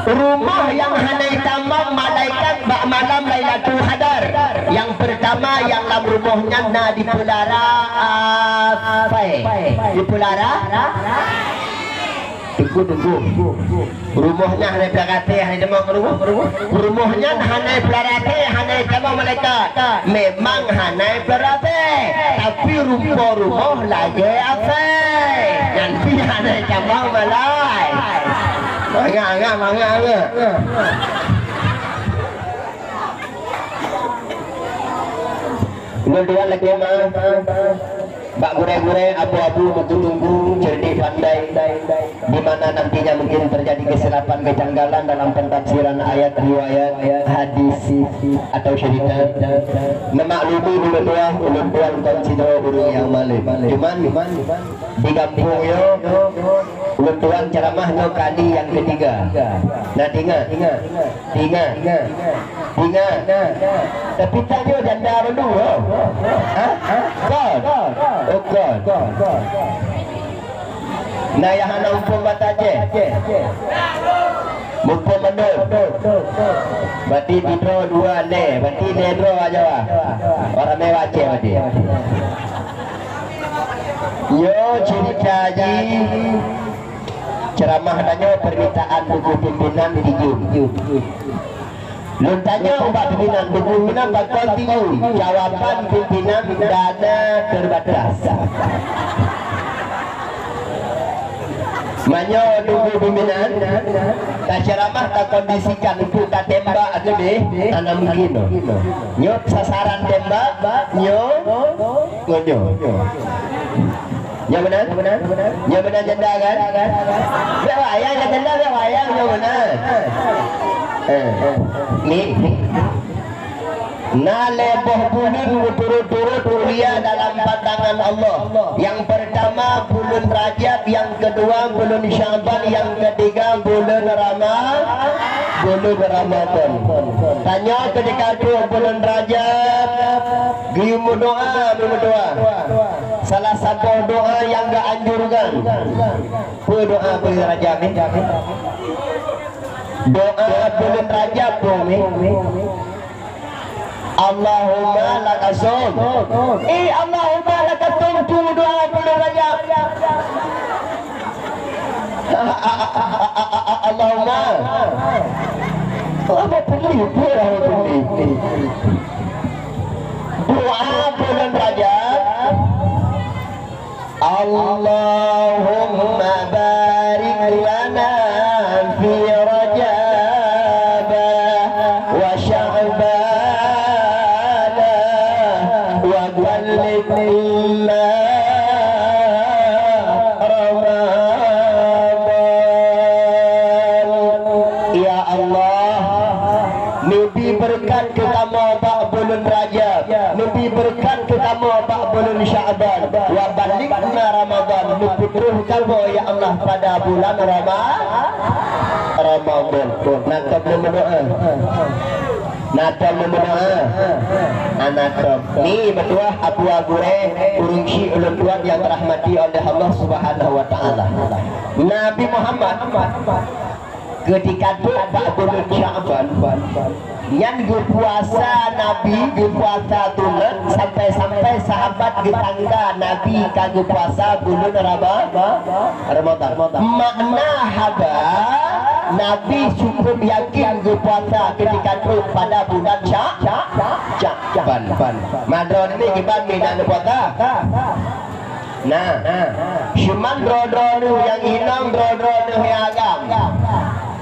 Rumah yang hanai tamam malaikat bak malam Lailatul Qadar. Yang pertama yang dalam rumahnya na di Pulara apa? Di Pulara? Tunggu. Rumahnya hanai pelakate, hanai demang rumahnya hanai pelakate, hanai demang malaikat. Memang hanai pelakate, tapi rumah lagi apa? Nanti hanai demang malai. Mangga. Dua lagi mah. Bak gure-gure abu-abu tunggu cerdik pandai di mana nantinya mungkin terjadi kesilapan kejanggalan dalam pentafsiran ayat riwayat hadis atau cerita memaklumi ulun tua konsider urung yang malim cuman di kampung yo ulun tua ceramahnya kali yang ketiga. Nah ingat tapi tanya janda dulu God. Nah yang anak umpun bata je mumpun menul berarti di draw 2 le berarti le draw aja wah orang mewah je berarti yo cerita ji ceramah tanya permintaan buku pimpinan di Lu tanya ubat pimpinan bakal tinggi jawaban pimpinan dana terbatas. Manyo nunggu pimpinan tak ceramah tak kondisikan untuk tak tembak aja deh anak mungkin nyot sasaran tembak ngonyo yang benar janda kan wayang janda wayang yang benar ni naleboh bulan turut-turut mulia dalam pandangan Allah. Yang pertama bulan Rajab, yang kedua bulan Syaban, yang ketiga bulan Ramadan. Tanya ketika bulan Rajab gimu doa. Salah satu doa yang gak anjurkan doa bulan Rajab doa bulan Rajab Allahumma lakasum Allahumma lakasum doa bulan Rajab Allahumma apa pilih doa bulan Rajab Allahumma barik lana fi Rajab wa Sya'ban wa ballighna Ramadan. Ya Allah, nabi berkat ke kamu bulan Rajab, nabi berkat ke kamu bulan Sya'ban wa ballighna Ramadan, nuputuh kamu ya Allah pada bulan Ramadan. Natab berdoa anatab ni berdoa Abu Agure urung si ulun tuan yang dirahmati oleh Allah Subhanahu wa taala. Nabi Muhammad ketika doa bulan Sya'ban yang puasa Nabi puasa tulen sampai sahabat ditangga Nabi kagak puasa bulan Ramadan. Makna haba Nabi cukup yakin puasa ketika itu pada bulan Sya'ban. Madron ini gimana minat puasa? Nah, cuman dro-dro yang hilang dro-dro yang agam.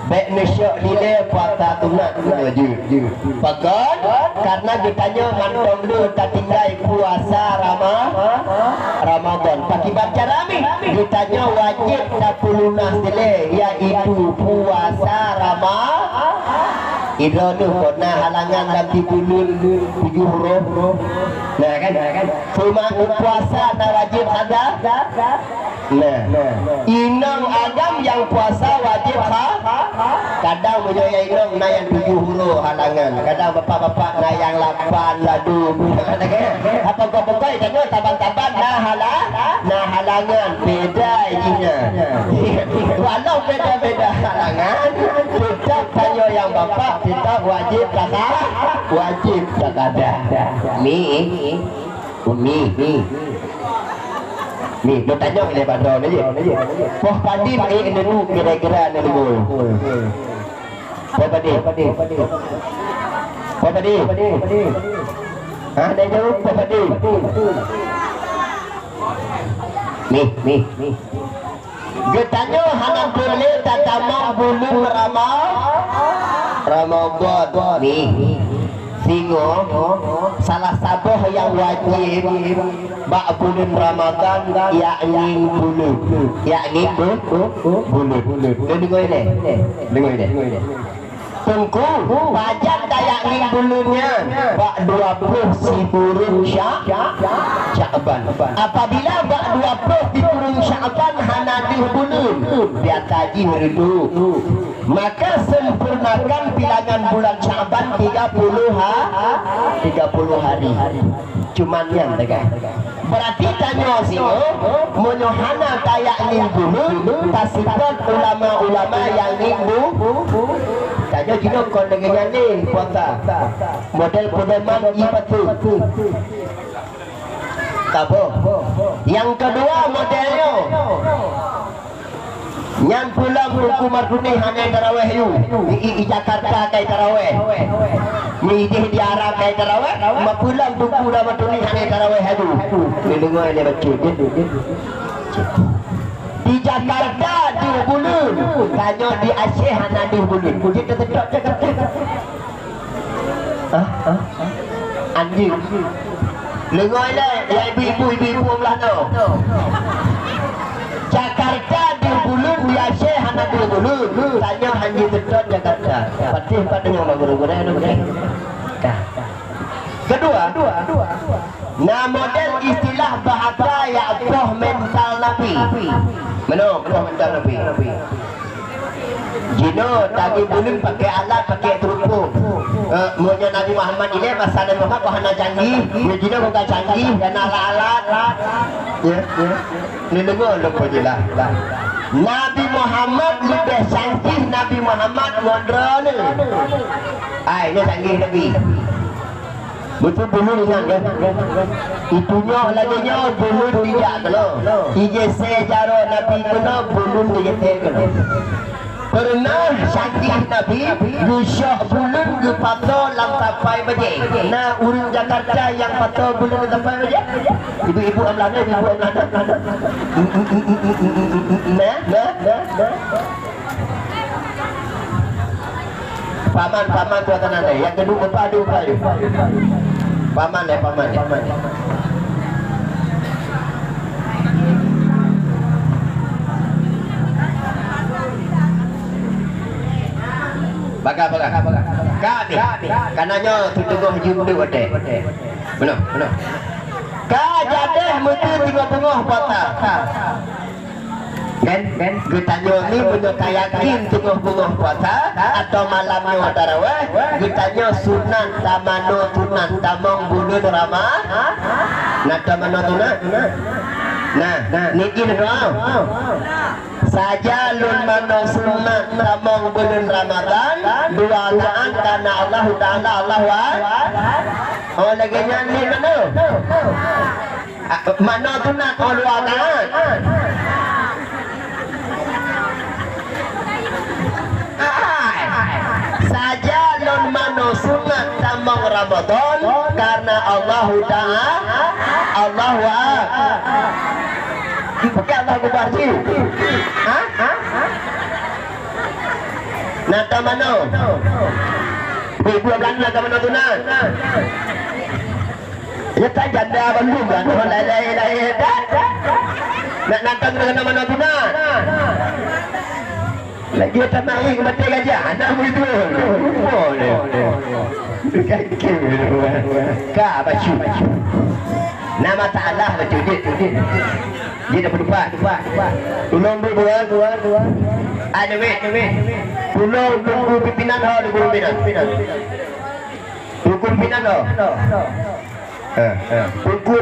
Baik nesyok nilai puasa tunat je. Pakat karena ditanya mantong lu tak tinggal puasa Ramadan. Pakai baca rami ditanya wajib tak lunas nilai iaitu puasa Ramadan. Idro tu pernah halangan dalam 7 huruf. Nah kan cuma puasa tak wajib ada. Nah inang agam yang puasa wajib kadang menyoya inang na yang 7 huruf halangan, kadang bapak-bapak na yang 8 ladu apa kau tanya taban-taban nah halangan beda izinnya walau beda-beda kakak wajib kakada. Mi lo tanya oleh Badon aja. Poh padi dulu kira-kira dulu. Poh padi. Hah, dah jauh poh padi. Nih. Getanya hanam boleh tatamang bulu Ramadan. Nih. Singo salah satu yang wajib bak bulan Ramadan yakni bulu dengar ini tunggu pajak kayak ni bulunya bak 20 si burung Sya'ban. Apabila bak 20 di burung Sya'ban hanadih bulun dia taji itu, maka sempurnakan bilangan bulan Sya'ban 30 hari. Cuman yang tegak. Berarti tanya sini menyohana kayak ni bulun tasifat ulama-ulama yang ni tanya jino kau dengan ni puasa model pedoman ipatu kabo. Yang kedua modelnya yang pulang hukum marduni hanya tarawih di Jakarta kai tarawih ni di Arab kai tarawih pulang buku dah marduni hanya tarawih hadu ni dengar ni baca di Jakarta di bulun tanya di Aceh hana di bulun kita tetap Jakarta anjing lengai lah ya ibu-ibu melano Jakarta di bulun di Aceh hana di bulun tanya hanya tetap Jakarta patih dengan guru-guru kedua nah model istilah bahasa Ya'qub mental Nabi mental Nabi jino tadi bulun pakai alat pakai terupu monya Nabi Muhammad ini masa Nabi Muhammad bahana canggih jino bukan canggih dan alat ya ni dengar jelas Nabi Muhammad lebih canggih Nabi Muhammad modern ini canggih Nabi betul bulu dengan itunya laginya bulu tidak kalau IJC jaro Nabi kena bulu tidak kena pernah canggih Nabi rusyak bulu ke patah lam sampai baje nah urang Jakarta yang patah bulu sampai baje ibu-ibu amlana paman tuan anda yang kedua padu paman baga kami kananya tutup jumlah ada benar ka jadeh mutu tiga tengah patah kan ditanya ni punya kayakin tengah-tengah puasa atau malamnya tarawih ditanya sunan tamano tunan tamong bulan Ramadan nah tamano tunan nah niki doa saja lun mano sunan tamong bulan Ramadan dua rakaat karena Allah Taala oh lagi nyanyi mana tunan oh dua rakaat saja lon mano sunat tamang Ramadan karena Allah pakai Allah kubarji nata mano ibu bulan nata mano tunat ya tak janda belum kan lai nak nata mano tunat lagi tak naik mati gajah anak begitu boleh ka bacu nama ta'ala bacu dia dah berdepan tolong dua ada weh tolong tunggu pimpinan tunggu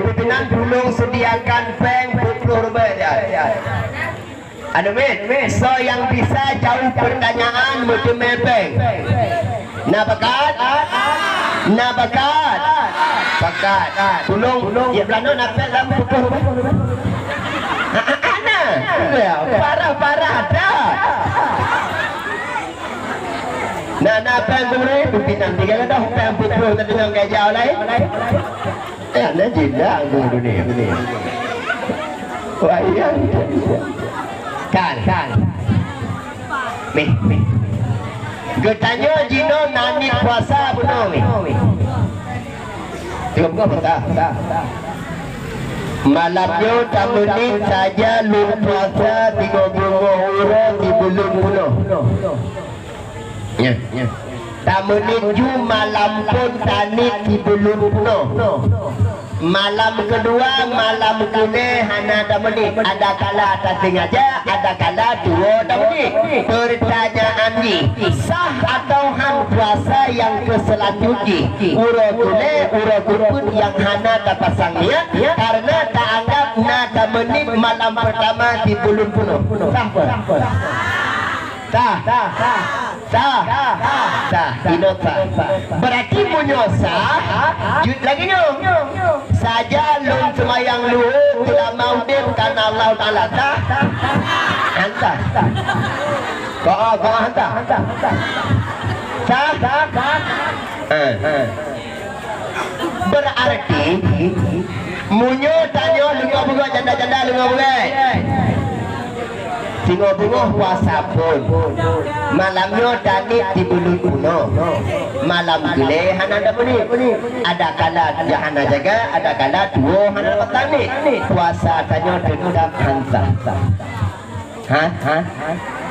pimpinan tolong sediakan peng 20 rupiah Anu so yang bisa jawab pertanyaan macam mepeng Nabakat. Nabakat. Bakat. Tulung. Ya belano napel dalam pupur. Ana. Parah-parah ada. Nah, pembeli pimpinan tiga kan dah pembeli tadi yang kayak jauh lain. Ana jinak guru ni. Wah iya. Kan. Meh. Getanya jino nani puasa bunuh mi. Tengok apa tak? Malamnya tak menit saja lu puasa 30 orang di bulan bunuh. Ya. Tak menuju malam pun tanit di bulan bunuh. Malam kedua, malam kene hana tak menit. Ada kala tak sengaja, ada kala 2 tak menit. Pertanyaan ni, sah atau han puasa yang ke selanjutnya? Ura kene, ura kurpun yang hana tak pasang niat, karena tak anggap nak menit malam pertama di bulan bunuh. Sah apa? Sah. Inosa. Berarti munyosa. Jut lagi nyong. Saja lun semayang luhur tidak mau dem karena Allah Taala. Hantar. Kau hantar. Sah. Berarti munyo tanyo lunga-bunga janda-janda lunga-bunga. Tengok-tengok puasa pun malamnya tanit di bulan kuno. Malam gile hana ada menit. Ada kala jahana jaga, ada kala 2 hana dapat tanit. Puasa tanya tetap hansa.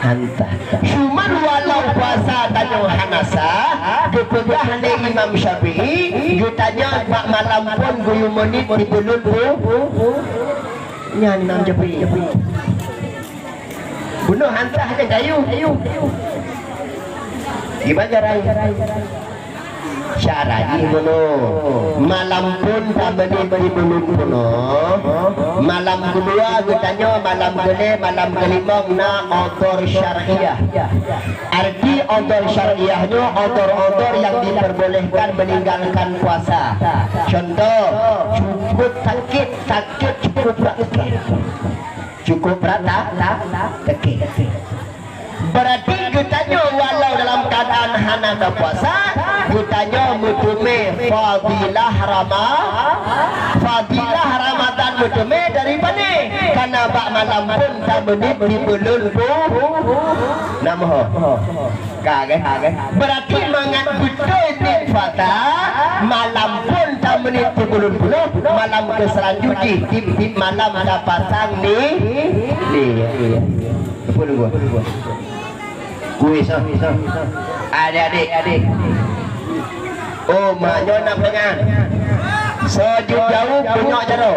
Hansa. Cuman walau puasa tanya hanasa, kepegah ni Imam Syafi'i, jutanya bak malam pun guyu menit di bulan nyan Imam Syafi'i. Bunuh hantar aja gayu. Gimana caranya? Caranya bunuh. Malam pun tak menit di bulan bunuh. Malam kedua katanya malam kelima na odor syariah. Arti odor syariahnya odor-odor yang diperbolehkan meninggalkan puasa. Contoh, cukup sakit cukup sakit. Cukup rata tekik. Berarti getanya walau dalam keadaan hana tak puasa, getanya mutume fadilah Ramadan mutume dari mana? Karena bak malam pun tak menit di bulan nama kagak. Berarti mangat betul fata malam pun tak menit di bulan malam ke selanjutnya tip malam ada pasang ni apa kuis adik oh maknya nak dengan sejauh jauh punya jaro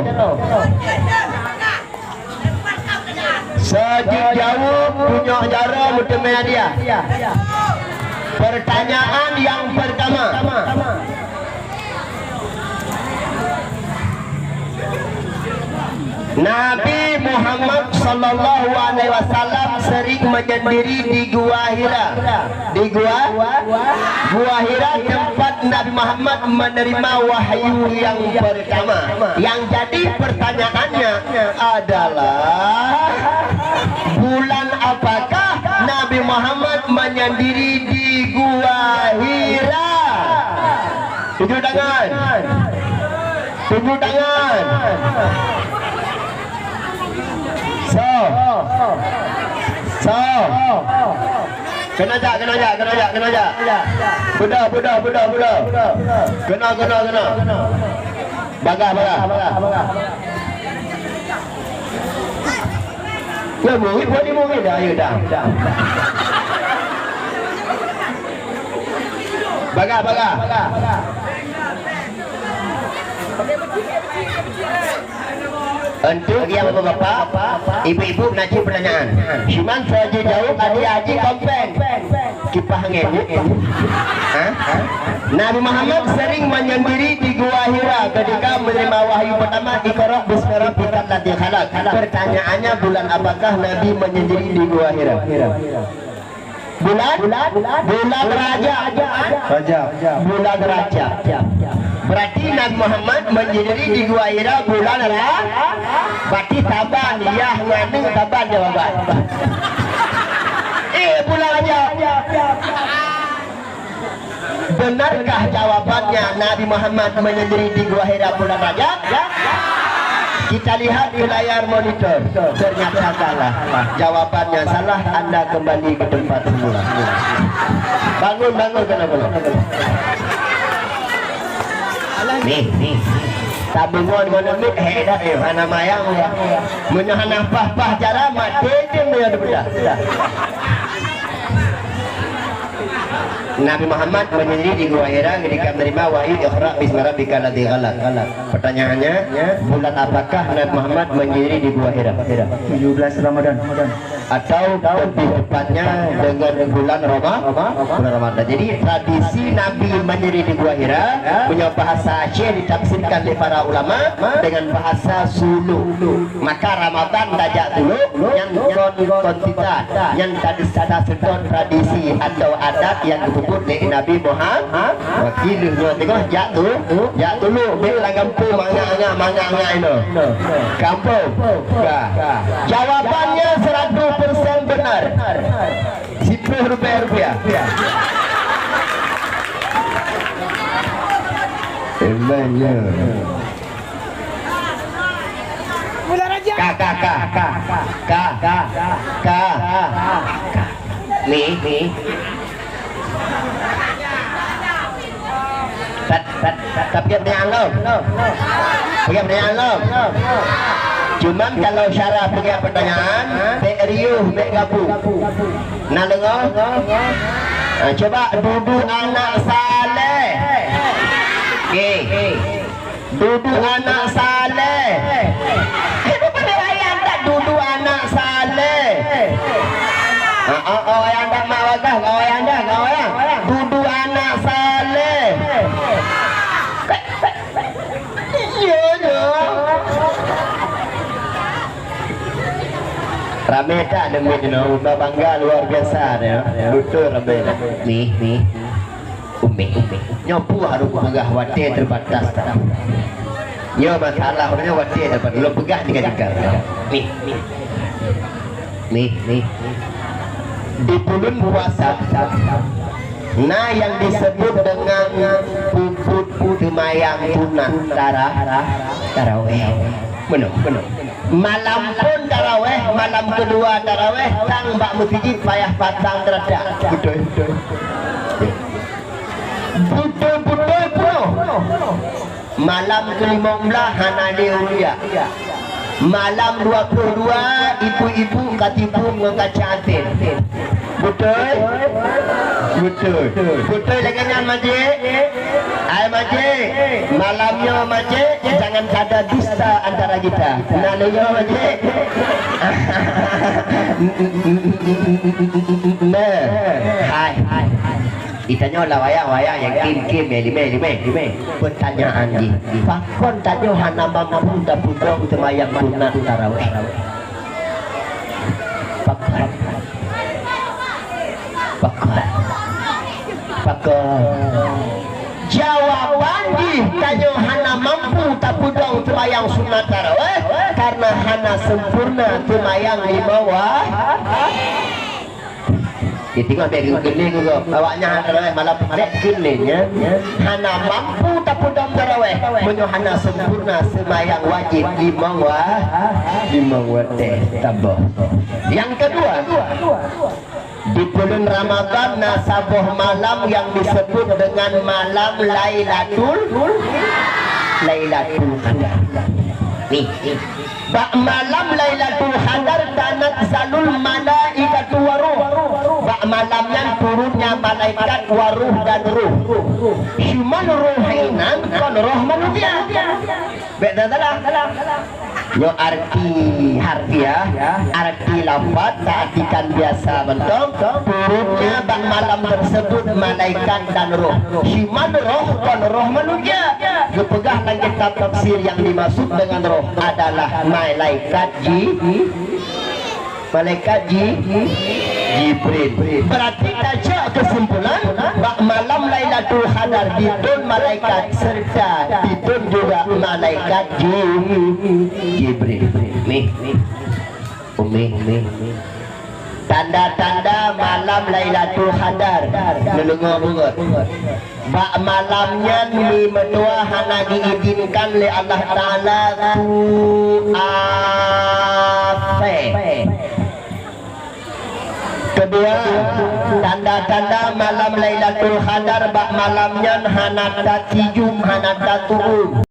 sejauh jauh punya jaro mutemnya dia. Pertanyaan yang pertama, Nabi Muhammad sallallahu alaihi wasallam sering menyendiri di Gua Hira. Di Gua Hira tempat Nabi Muhammad menerima wahyu yang pertama. Yang jadi pertanyaannya adalah bulan apakah Nabi Muhammad menyendiri di Gua Hira? Tunjuk tangan. So. Kena jak. Budak. Kena. Bagah. Ya mungkin dah, ayo dah. Bagah. Untuk yang bapak-bapak, ibu-ibu najib pertanyaan. Cuman saja jauh adik-adik kompen. Kipah angin. Nabi Muhammad sering menyendiri di Gua Hira ketika menerima wahyu pertama Iqra bismi rabbikal ladzi khalaq. Pertanyaannya bulan apakah Nabi menyendiri di Gua Hira? bulan Rajab. Bulan Rajab. Berarti Nabi Muhammad menjadi di Gua Hira bulan Rajab. Berarti taban ya ngandung taban jawaban. Bulan Rajab. Benarkah jawabannya Nabi Muhammad menyendiri di Gua Hira bulan Rajab? Kita lihat di layar monitor. Ternyata salah. Jawabannya salah. Anda kembali ke tempat semula. Bangun kenapa? Nih. Tabungan ekonomi dah mana mayang ya. Menahan apa cara mati dia sudah. Nabi Muhammad menyendiri di Gua Hira ketika menerima wahyu Iqra bismi rabbikal ladzi khalaq. Pertanyaannya, bulan apakah Nabi Muhammad menyendiri di Gua Hira? 17 Ramadan. Atau lebih tepatnya dengan bulan Ramadan. Jadi tradisi Nabi menyendiri di Gua Hira punya bahasa Aceh ditafsirkan oleh para ulama dengan bahasa Sulu. Maka Ramadan dajak dulu yang kontita yang tadi sedot tradisi atau adat yang disebut oleh Nabi Muhammad. Wakilnya tengok jak dulu belang kampung mangga itu. Kampung. Jawabannya 100% benar. Rupiah. Emangnya. Nih. Tapi pertanyaan lo. Cuman kalau syarat pertanyaan, riuh gabu. Nah dengar. Coba duduk anak saleh. Duduk anak saleh. Duduk anak saleh. Oh yang tak mau kau yang duduk anak saleh. Rame tak demi dino, bangga luar biasa ya. Betul rame. Nih. Umi. Nyopu harus pegah wate terbatas. Yo masalah orangnya wate dapat lo pegah tiga. Nih. Di bulan puasa. Nah yang disebut dengan puput semayang sunat taraweh. Benar. Malam pun taraweh, malam kedua taraweh, tang mbak masjid payah patang terada. Betul. Malam ke-15 Hanali Ulia. Malam 22 ibu-ibu katipu mengangkat cantik. Betul lagi nyan majik. Majik. Malamnya majik, jangan ada dusta antara kita. Nalanya majik. Hai. Ditanya lah wayang yang kim lime. Pertanyaan di pakon tanya hana mampu dapudo semayang sunat tarawih. Pakon. Jawaban di tanya hana mampu dapudo semayang sunat tarawih karena hana sempurna semayang lima Tengok dia geling juga. Awaknya tarawih malam paling gelingnya. Hana mampu tak pudam tarawih. Menyo hana sempurna semayang wajib lima waktu tabah. Yang kedua, di bulan Ramadan nasabuh malam yang disebut dengan malam Lailatul Qadar. Nih. Malam Lailatul Qadar tanazzalul malaikatu waruh. Malamnya turunnya malaikat waruh dan ruh. Cuman ruhinan kan roh manusia. Beda salah. Yo arti harfiah, arti lafaz, artikan biasa bentuk. Turunnya bang malam tersebut malaikat dan roh. Cuman roh kan roh manusia. Kepegah kitab tafsir yang dimaksud dengan roh adalah malaikat Jibril. Berarti tajak kesimpulan bak malam Lailatul Qadar ditun malaikat serta ditun juga malaikat Jibril. Nih Umi tanda-tanda malam Lailatul Qadar nulungo bungot bak malamnya mi menua hana diizinkan oleh Allah Ta'ala tu afe. Kedua, tanda-tanda malam Lailatul Qadar bak malamnya hana tatijum hana tatuum.